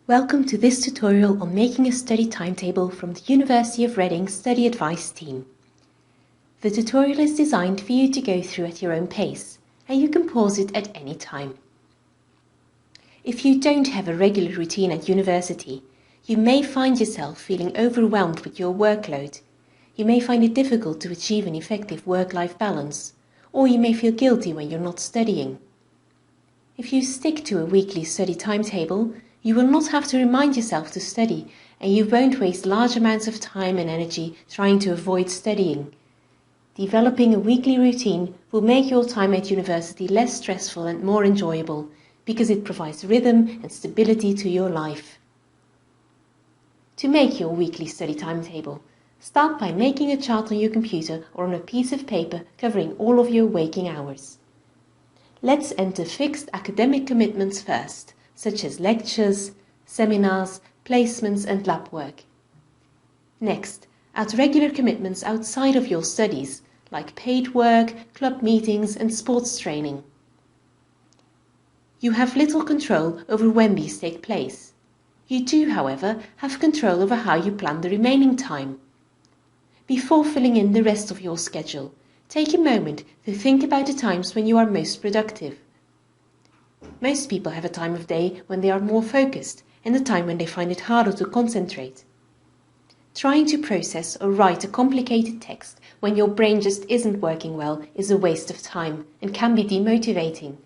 Welcome to this tutorial on making a study timetable from the University of Reading Study Advice team. The tutorial is designed for you to go through at your own pace, and you can pause it at any time. If you don't have a regular routine at university, you may find yourself feeling overwhelmed with your workload. You may find it difficult to achieve an effective work-life balance, or you may feel guilty when you're not studying. If you stick to a weekly study timetable, you will not have to remind yourself to study, and you won't waste large amounts of time and energy trying to avoid studying. Developing a weekly routine will make your time at university less stressful and more enjoyable, because it provides rhythm and stability to your life. To make your weekly study timetable, start by making a chart on your computer or on a piece of paper covering all of your waking hours. Let's enter fixed academic commitments first, such as lectures, seminars, placements and lab work. Next, add regular commitments outside of your studies, like paid work, club meetings and sports training. You have little control over when these take place. You do, however, have control over how you plan the remaining time. Before filling in the rest of your schedule, take a moment to think about the times when you are most productive. Most people have a time of day when they are more focused and a time when they find it harder to concentrate. Trying to process or write a complicated text when your brain just isn't working well is a waste of time and can be demotivating.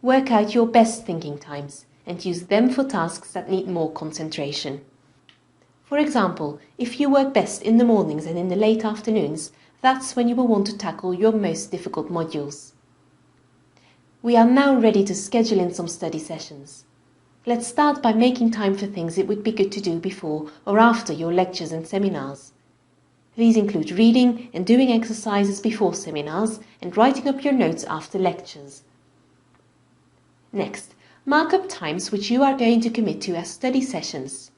Work out your best thinking times and use them for tasks that need more concentration. For example, if you work best in the mornings and in the late afternoons, that's when you will want to tackle your most difficult modules. We are now ready to schedule in some study sessions. Let's start by making time for things it would be good to do before or after your lectures and seminars. These include reading and doing exercises before seminars and writing up your notes after lectures. Next, mark up times which you are going to commit to as study sessions.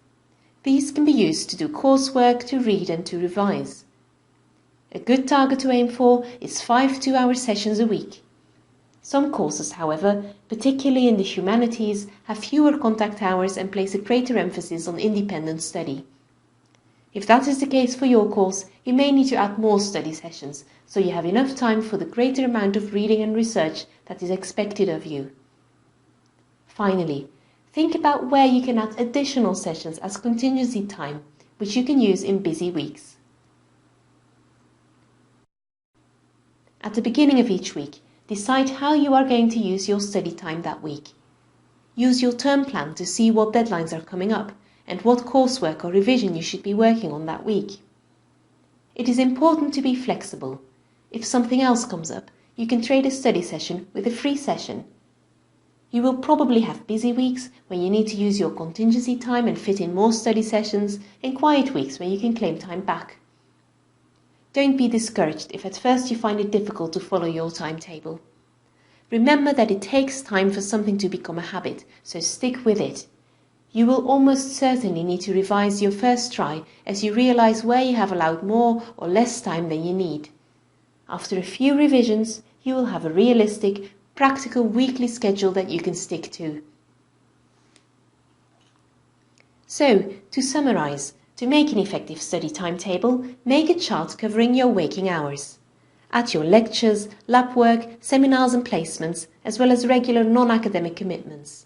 These can be used to do coursework, to read and to revise. A good target to aim for is 5 two-hour sessions a week. Some courses, however, particularly in the humanities, have fewer contact hours and place a greater emphasis on independent study. If that is the case for your course, you may need to add more study sessions, so you have enough time for the greater amount of reading and research that is expected of you. Finally, think about where you can add additional sessions as contingency time, which you can use in busy weeks. At the beginning of each week, decide how you are going to use your study time that week. Use your term plan to see what deadlines are coming up and what coursework or revision you should be working on that week. It is important to be flexible. If something else comes up, you can trade a study session with a free session. You will probably have busy weeks when you need to use your contingency time and fit in more study sessions, and quiet weeks when you can claim time back. Don't be discouraged if at first you find it difficult to follow your timetable. Remember that it takes time for something to become a habit, so stick with it. You will almost certainly need to revise your first try as you realize where you have allowed more or less time than you need. After a few revisions, you will have a realistic, practical weekly schedule that you can stick to. So, to summarize, to make an effective study timetable, make a chart covering your waking hours. Add your lectures, lab work, seminars and placements, as well as regular non-academic commitments.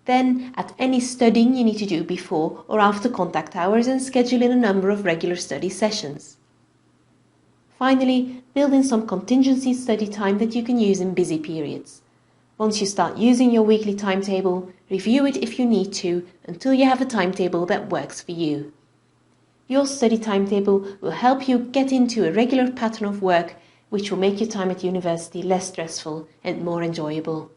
Then, add any studying you need to do before or after contact hours and schedule in a number of regular study sessions. Finally, build in some contingency study time that you can use in busy periods. Once you start using your weekly timetable, review it if you need to until you have a timetable that works for you. Your study timetable will help you get into a regular pattern of work, which will make your time at university less stressful and more enjoyable.